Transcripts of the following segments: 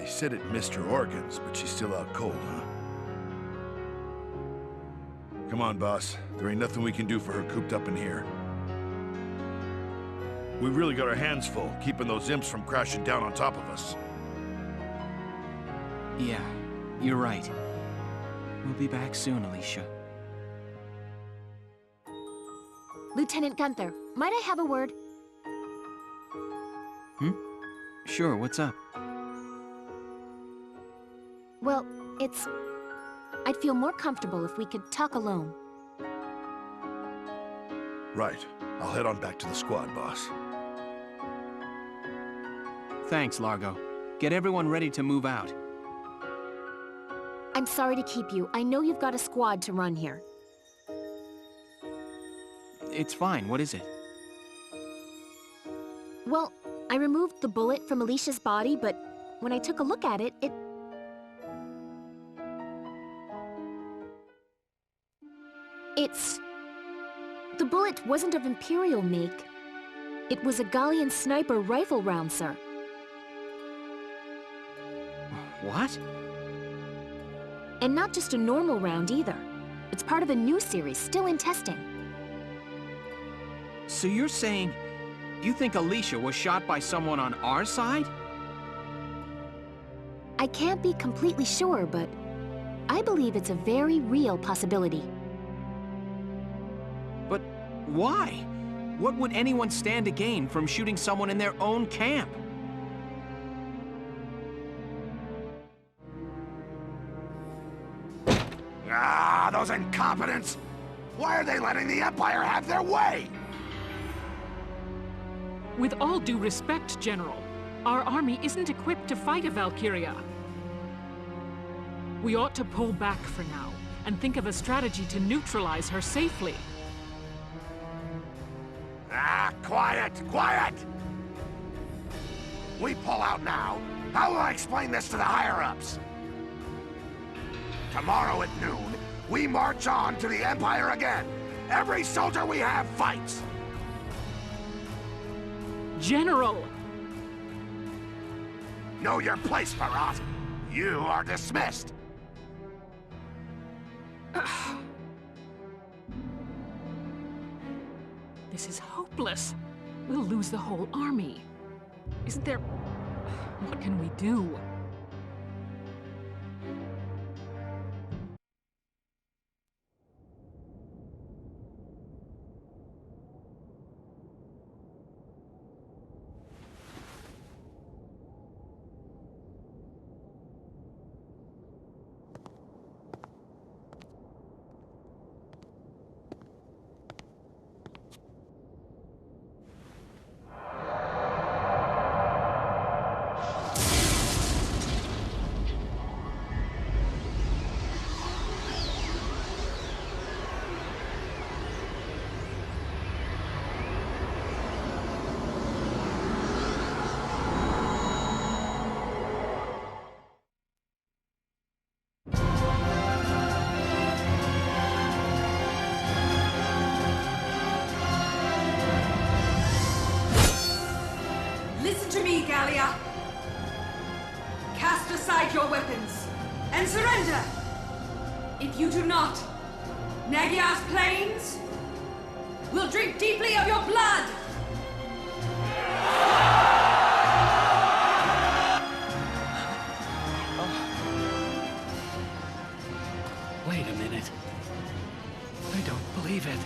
said it missed her organs, but she's still out cold, huh? Come on, boss. There ain't nothing we can do for her cooped up in here. We really got our hands full, keeping those imps from crashing down on top of us. Yeah, you're right. We'll be back soon, Alicia. Lieutenant Gunther, might I have a word? Sure, what's up? Well, I'd feel more comfortable if we could talk alone. Right. I'll head on back to the squad, boss. Thanks, Largo. Get everyone ready to move out. I'm sorry to keep you. I know you've got a squad to run here. It's fine, what is it? Well, I removed the bullet from Alicia's body, but when I took a look at it, The bullet wasn't of Imperial make. It was a Gallian sniper rifle round, sir. What? And not just a normal round either. It's part of a new series, still in testing. So you're saying you think Alicia was shot by someone on our side? I can't be completely sure, but I believe it's a very real possibility. But why? What would anyone stand to gain from shooting someone in their own camp? Ah, those incompetents! Why are they letting the Empire have their way? With all due respect, General, our army isn't equipped to fight a Valkyria. We ought to pull back for now and think of a strategy to neutralize her safely. Ah, quiet! Quiet! We pull out now. How will I explain this to the higher-ups? Tomorrow at noon, we march on to the Empire again. Every soldier we have fights. General! Know your place, Marat. You are dismissed. This is hopeless. We'll lose the whole army. Isn't there... What can we do? Listen to me, Gallia. Cast aside your weapons and surrender. If you do not, Naggiar's Plains will drink deeply of your blood. Wait a minute. I don't believe it.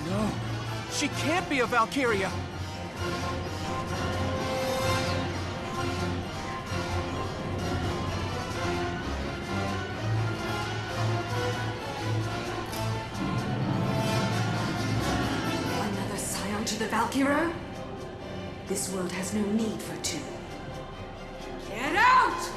No, she can't be a Valkyria! Another scion to the Valkyria? This world has no need for two. Get out!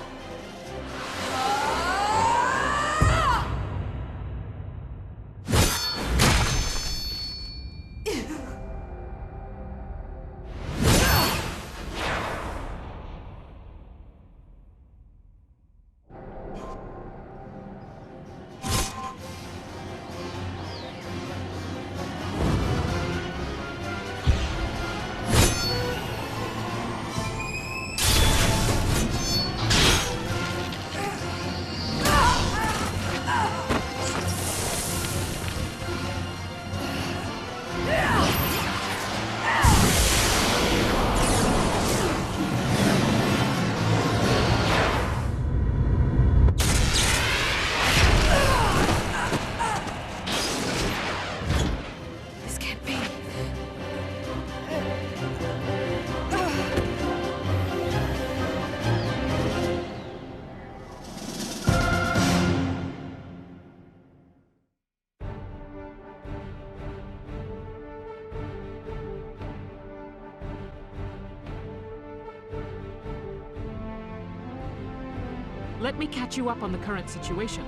Let me catch you up on the current situation.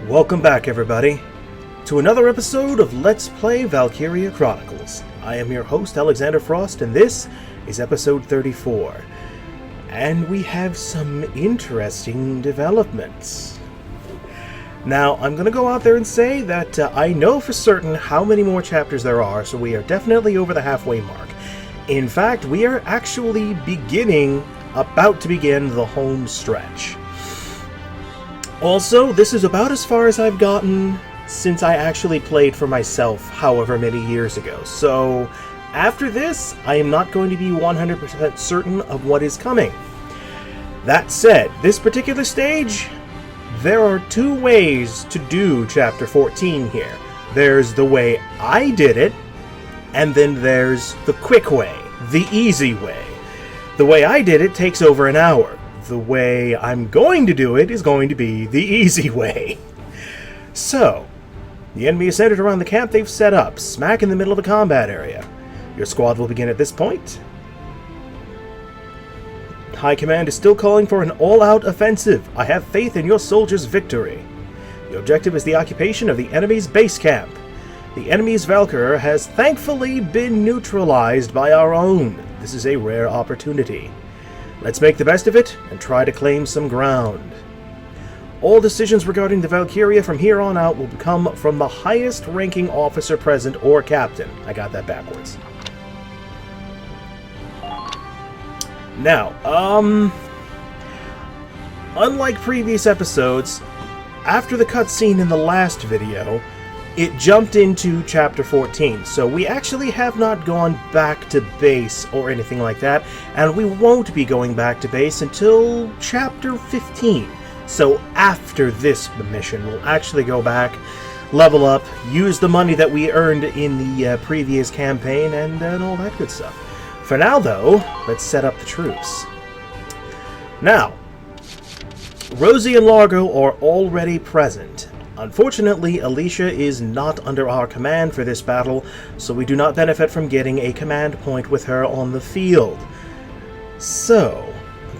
Welcome back, everybody, to another episode of Let's Play Valkyria Chronicles. I am your host, Alexander Frost, and this is episode 34. And we have some interesting developments. Now, I'm going to go out there and say that I know for certain how many more chapters there are, so we are definitely over the halfway mark. In fact, we are actually about to begin the home stretch. Also, this is about as far as I've gotten since I actually played for myself however many years ago. So, after this, I am not going to be 100% certain of what is coming. That said, this particular stage, there are two ways to do Chapter 14 here. There's the way I did it, and then there's the quick way, the easy way. The way I did it takes over an hour. The way I'm going to do it is going to be the easy way. So, the enemy is centered around the camp they've set up, smack in the middle of the combat area. Your squad will begin at this point. High Command is still calling for an all-out offensive. I have faith in your soldiers' victory. The objective is the occupation of the enemy's base camp. The enemy's Valkyria has thankfully been neutralized by our own. This is a rare opportunity. Let's make the best of it and try to claim some ground. All decisions regarding the Valkyria from here on out will come from the highest ranking officer present or captain. I got that backwards. Now, unlike previous episodes, after the cutscene in the last video, it jumped into Chapter 14, so we actually have not gone back to base or anything like that, and we won't be going back to base until Chapter 15. So after this mission, we'll actually go back, level up, use the money that we earned in the previous campaign, and all that good stuff. For now, though, let's set up the troops. Now, Rosie and Largo are already present. Unfortunately, Alicia is not under our command for this battle, so we do not benefit from getting a command point with her on the field. So,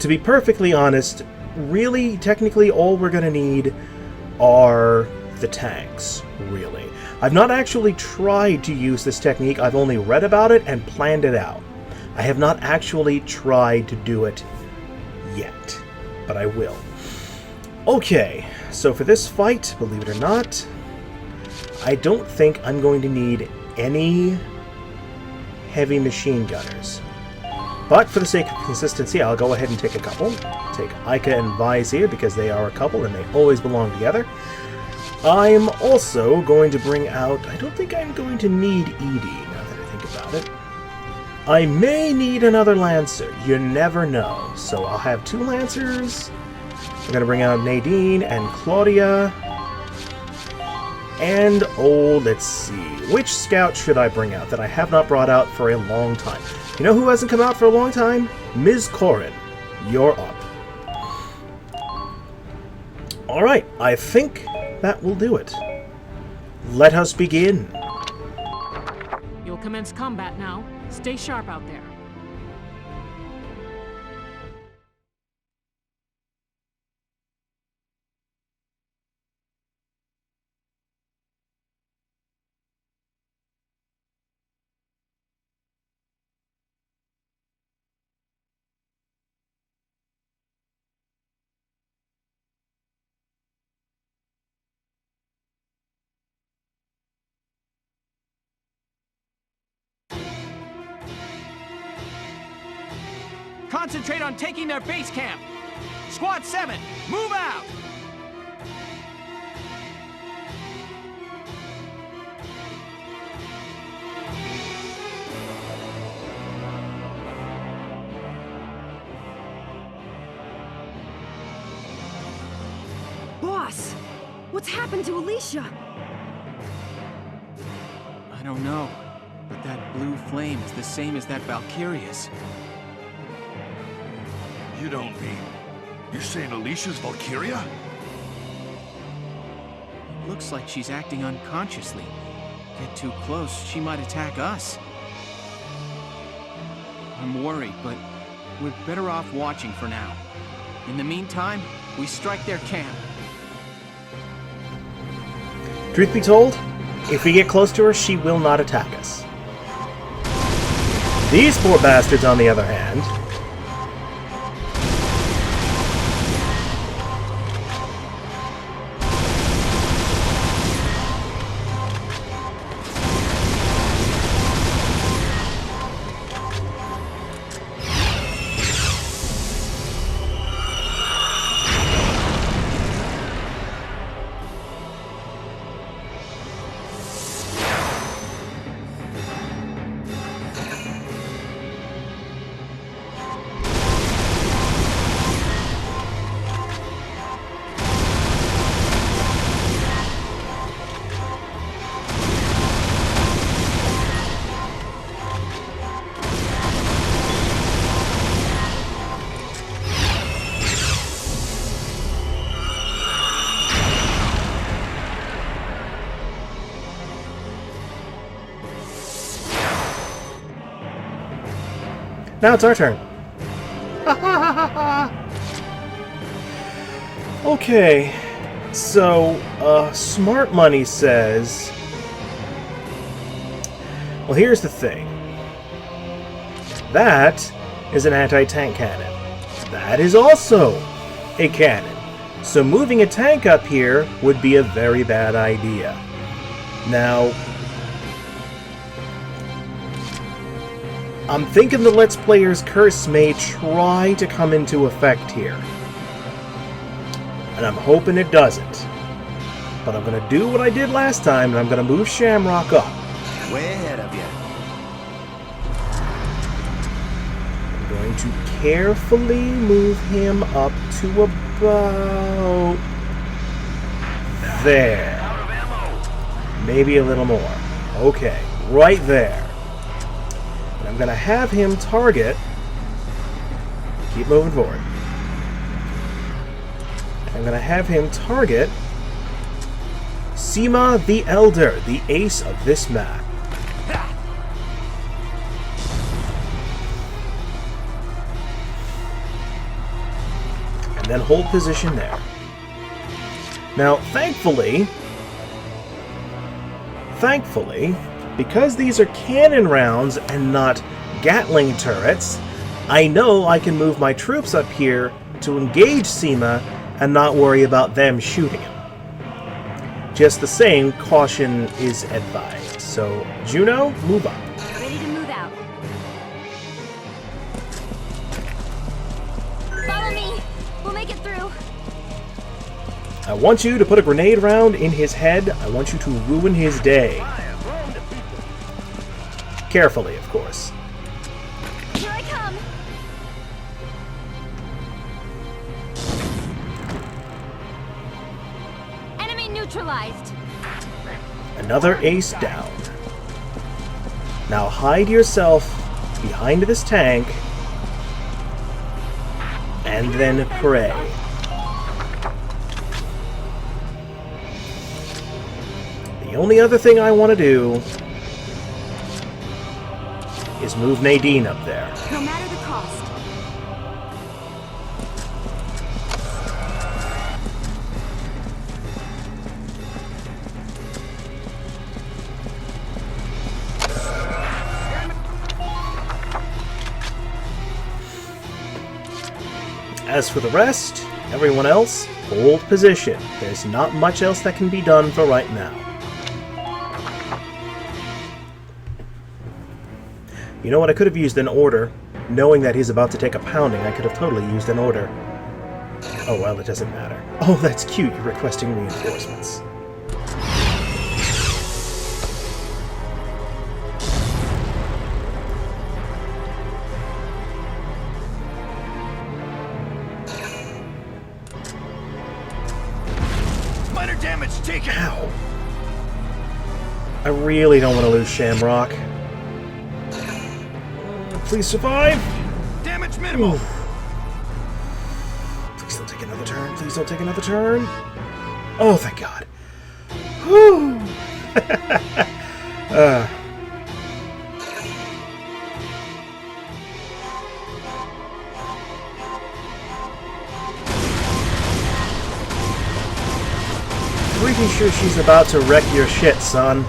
to be perfectly honest, really, technically, all we're going to need are the tanks, really. I've not actually tried to use this technique, I've only read about it and planned it out. I have not actually tried to do it yet, but I will. Okay, so for this fight, believe it or not, I don't think I'm going to need any heavy machine gunners. But for the sake of consistency, I'll go ahead and take a couple. Take Ica and Vizier because they are a couple and they always belong together. I'm also going to bring out... I don't think I'm going to need Edie, now that I think about it. I may need another Lancer. You never know. So I'll have two Lancers. I'm going to bring out Nadine and Claudia. And, let's see. Which scout should I bring out that I have not brought out for a long time? You know who hasn't come out for a long time? Ms. Corin. You're up. Alright, I think that will do it. Let us begin. You'll commence combat now. Stay sharp out there. Concentrate on taking their base camp. Squad 7, move out! Boss, what's happened to Alicia? I don't know, but that blue flame is the same as that Valkyria's. You don't mean... You're saying Alicia's Valkyria? Looks like she's acting unconsciously. Get too close, she might attack us. I'm worried, but we're better off watching for now. In the meantime, we strike their camp. Truth be told, if we get close to her, she will not attack us. These poor bastards, on the other hand... Now it's our turn. Okay, so Smart Money says... Well, here's the thing. That is an anti-tank cannon. That is also a cannon. So moving a tank up here would be a very bad idea. Now... I'm thinking the Let's Player's curse may try to come into effect here. And I'm hoping it doesn't. But I'm going to do what I did last time, and I'm going to move Shamrock up. Way ahead of you. I'm going to carefully move him up to about... there. Maybe a little more. Okay, right there. I'm going to have him target... Keep moving forward. I'm going to have him target... Seema the Elder, the ace of this map. And then hold position there. Now, thankfully... because these are cannon rounds and not Gatling turrets, I know I can move my troops up here to engage Seema and not worry about them shooting him. Just the same, caution is advised. So, Juno, move up. Ready to move out. Follow me. We'll make it through. I want you to put a grenade round in his head. I want you to ruin his day. Carefully, of course. Here I come. Enemy neutralized. Another ace down. Now hide yourself behind this tank and then pray. The only other thing I want to do is move Nadine up there. No matter the cost. As for the rest, everyone else, hold position. There's not much else that can be done for right now. You know what? I could have used an order. Knowing that he's about to take a pounding, I could have totally used an order. Oh, well, it doesn't matter. Oh, that's cute. You're requesting reinforcements. Minor damage taken. Ow. I really don't want to lose Shamrock. Please survive! Damage minimal. Oof. Please don't take another turn. Please don't take another turn. Oh, thank God. Whew. pretty sure she's about to wreck your shit, son.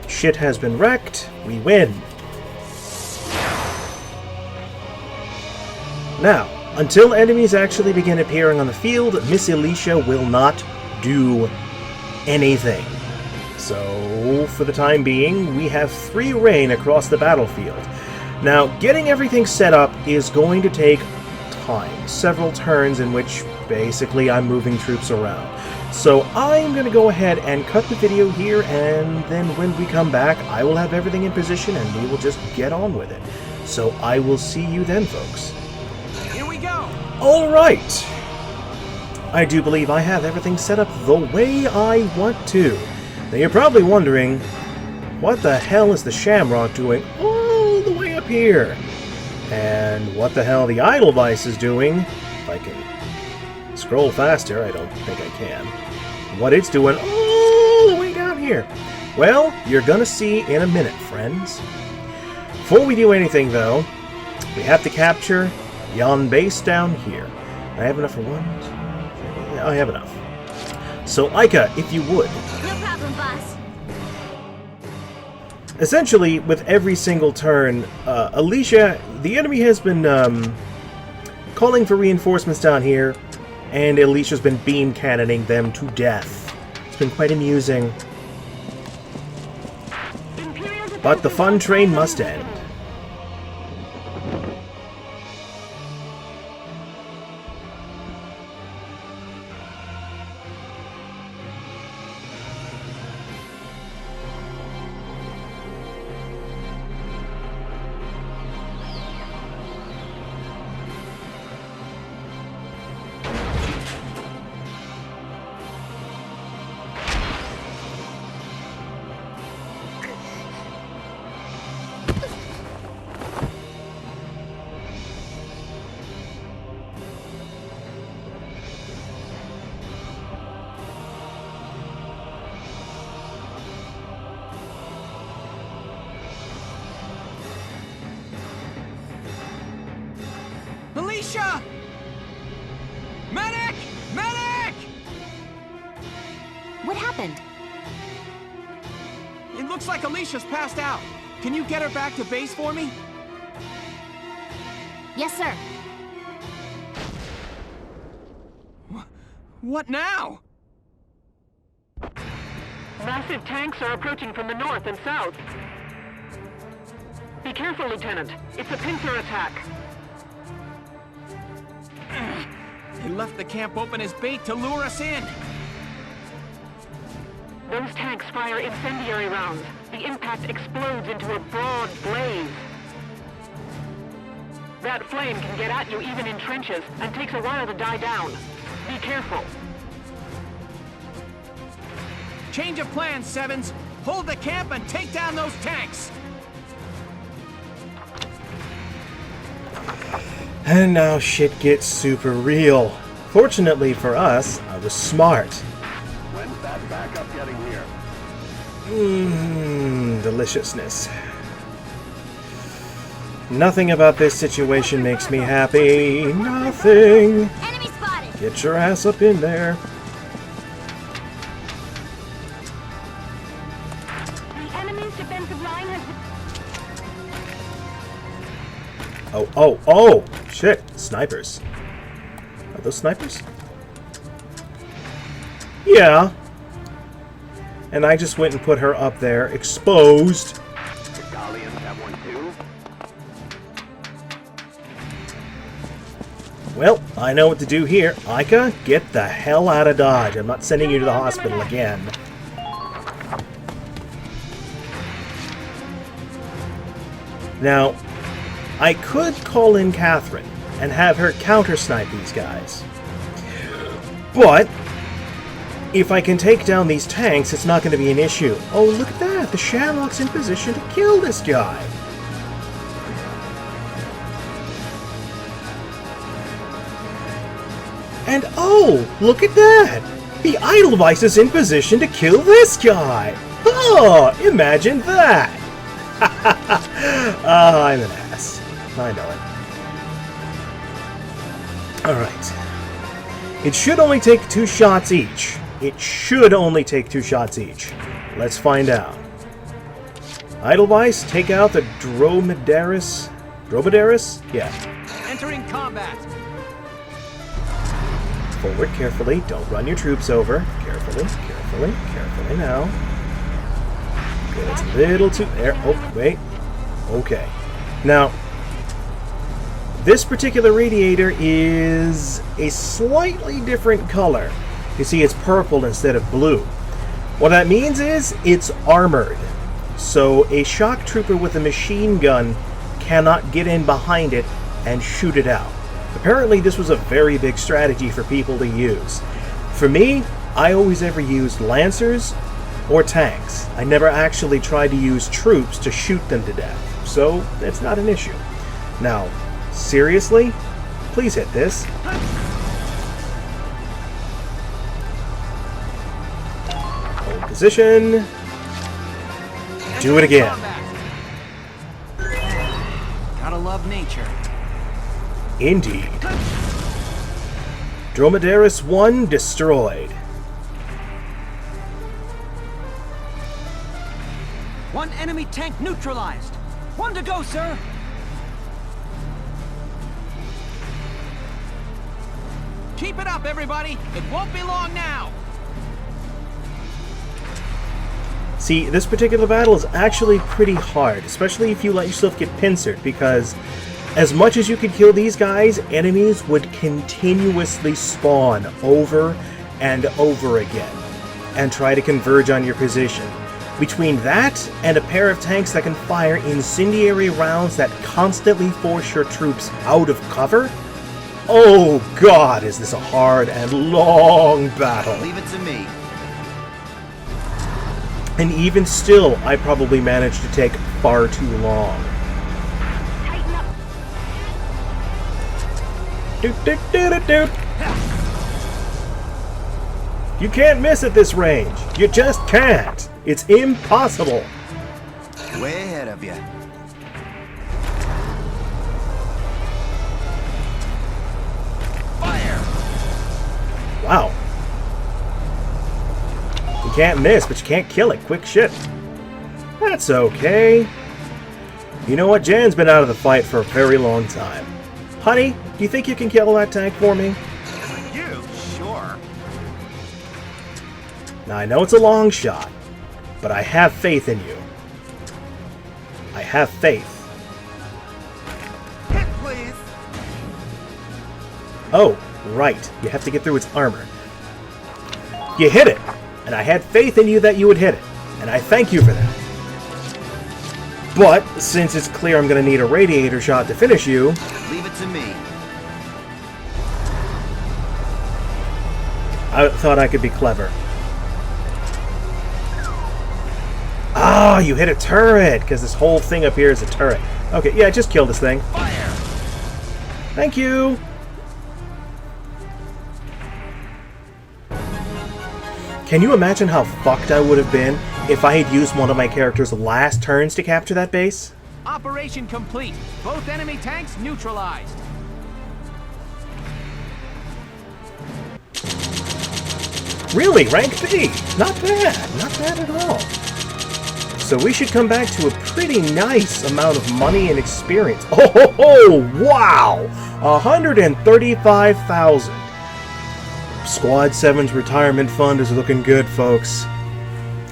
Shit has been wrecked. We win. Now, until enemies actually begin appearing on the field, Miss Alicia will not do anything. So, for the time being, we have free reign across the battlefield. Now, getting everything set up is going to take time. Several turns in which, basically, I'm moving troops around. So I'm going to go ahead and cut the video here, and then when we come back, I will have everything in position and we will just get on with it. So I will see you then, folks. Here we go! Alright! I do believe I have everything set up the way I want to. Now you're probably wondering, what the hell is the Shamrock doing all the way up here? And what the hell the Edelweiss is doing, if I can scroll faster, I don't think I can. What it's doing all the way down here. Well, you're gonna see in a minute, friends. Before we do anything, though, we have to capture yon base down here. I have enough for one? I have enough. So, Ica, if you would. No problem, boss. Essentially, with every single turn, Alicia, the enemy has been calling for reinforcements down here, and Alicia's been beam cannoning them to death. It's been quite amusing. But the fun train must end. Alicia! Medic! Medic! What happened? It looks like Alicia's passed out. Can you get her back to base for me? Yes, sir. What now? Massive tanks are approaching from the north and south. Be careful, Lieutenant. It's a pincer attack. They left the camp open as bait to lure us in. Those tanks fire incendiary rounds. The impact explodes into a broad blaze. That flame can get at you even in trenches, and takes a while to die down. Be careful. Change of plans, Sevens. Hold the camp and take down those tanks. And now shit gets super real. Fortunately for us, I was smart. When's that backup getting here? Deliciousness. Nothing about this situation makes me happy. Nothing. Enemy spotted. Get your ass up in there. The enemy's defensive line has... Oh, shit. Snipers. Are those snipers? Yeah. And I just went and put her up there, exposed. The Gallians have one too? Well, I know what to do here. Ica, get the hell out of Dodge. I'm not sending you to the hospital again. Now, I could call in Catherine and have her counter-snipe these guys. But if I can take down these tanks, it's not going to be an issue. Oh, look at that! The Shamrock's in position to kill this guy! And oh, look at that! The Edelweiss is in position to kill this guy! Oh, imagine that! I'm an ass. I know it. Alright. It should only take 2 shots each. It should only take 2 shots each. Let's find out. Edelweiss, take out the Dromedaris. Dromedaris? Yeah. Entering combat. Forward carefully. Don't run your troops over. Carefully, carefully, carefully now. Okay, that's a little too... There. Oh, wait. Okay. Now, this particular radiator is a slightly different color. You see, it's purple instead of blue. What that means is it's armored. So a shock trooper with a machine gun cannot get in behind it and shoot it out. Apparently this was a very big strategy for people to use. For me, I always ever used lancers or tanks. I never actually tried to use troops to shoot them to death. So that's not an issue. Now, seriously? Please hit this. Hold position. Do it again. Gotta love nature. Indeed. Dromedaris 1 destroyed. One enemy tank neutralized. 1 to go, sir. Keep it up, everybody. It won't be long now. See, this particular battle is actually pretty hard, especially if you let yourself get pincered, because as much as you could kill these guys, enemies would continuously spawn over and over again and try to converge on your position. Between that and a pair of tanks that can fire incendiary rounds that constantly force your troops out of cover, oh god, is this a hard and long battle. Leave it to me. And even still, I probably managed to take far too long. Doot, doot, doot, doot, doot. You can't miss at this range. You just can't. It's impossible. Way ahead of you. Fire! Wow. You can't miss, but you can't kill it. Quick shit. That's okay. You know what? Jan's been out of the fight for a very long time. Honey, do you think you can kill that tank for me? You? Sure. Now, I know it's a long shot, but I have faith in you. I have faith. Hit, please. Oh, right. You have to get through its armor. You hit it, and I had faith in you that you would hit it, and I thank you for that. But, since it's clear I'm going to need a radiator shot to finish you... Leave it to me. I thought I could be clever. Ah, you hit a turret, because this whole thing up here is a turret. Okay, yeah, just kill this thing. Fire! Thank you! Can you imagine how fucked I would have been if I had used one of my character's last turns to capture that base? Operation complete. Both enemy tanks neutralized. Really, rank B. Not bad. Not bad at all. So we should come back to a pretty nice amount of money and experience. Oh, ho, ho, wow! 135,000. Squad 7's retirement fund is looking good, folks.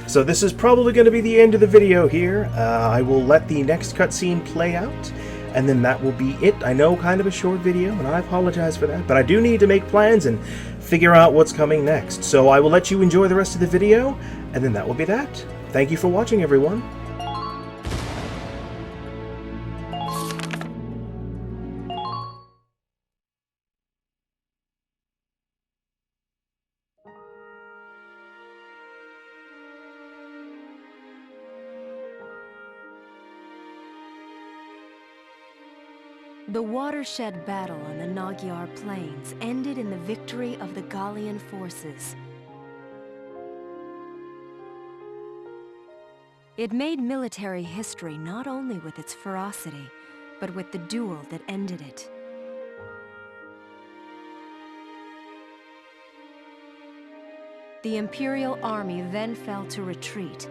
So this is probably going to be the end of the video here. I will let the next cutscene play out, and then that will be it. I know, kind of a short video, and I apologize for that, but I do need to make plans and figure out what's coming next. So I will let you enjoy the rest of the video, and then that will be that. Thank you for watching, everyone. The watershed battle on the Naggiar Plains ended in the victory of the Gallian forces. It made military history not only with its ferocity, but with the duel that ended it. The Imperial army then fell to retreat,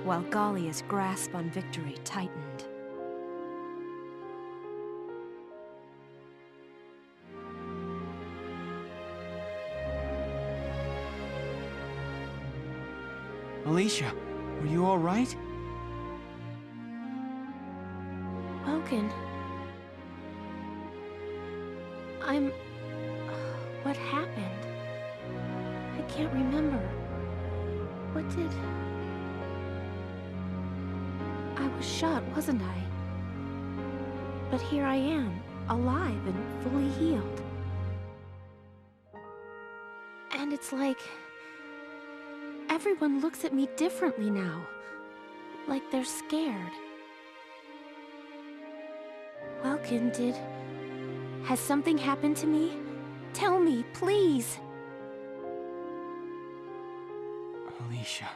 while Gallia's grasp on victory tightened. Alicia, are you all right? Welkin. What happened? I can't remember. What did... I was shot, wasn't I? But here I am, alive and fully healed. And it's like... everyone looks at me differently now. Like they're scared. Welkin, has something happened to me? Tell me, please! Alicia...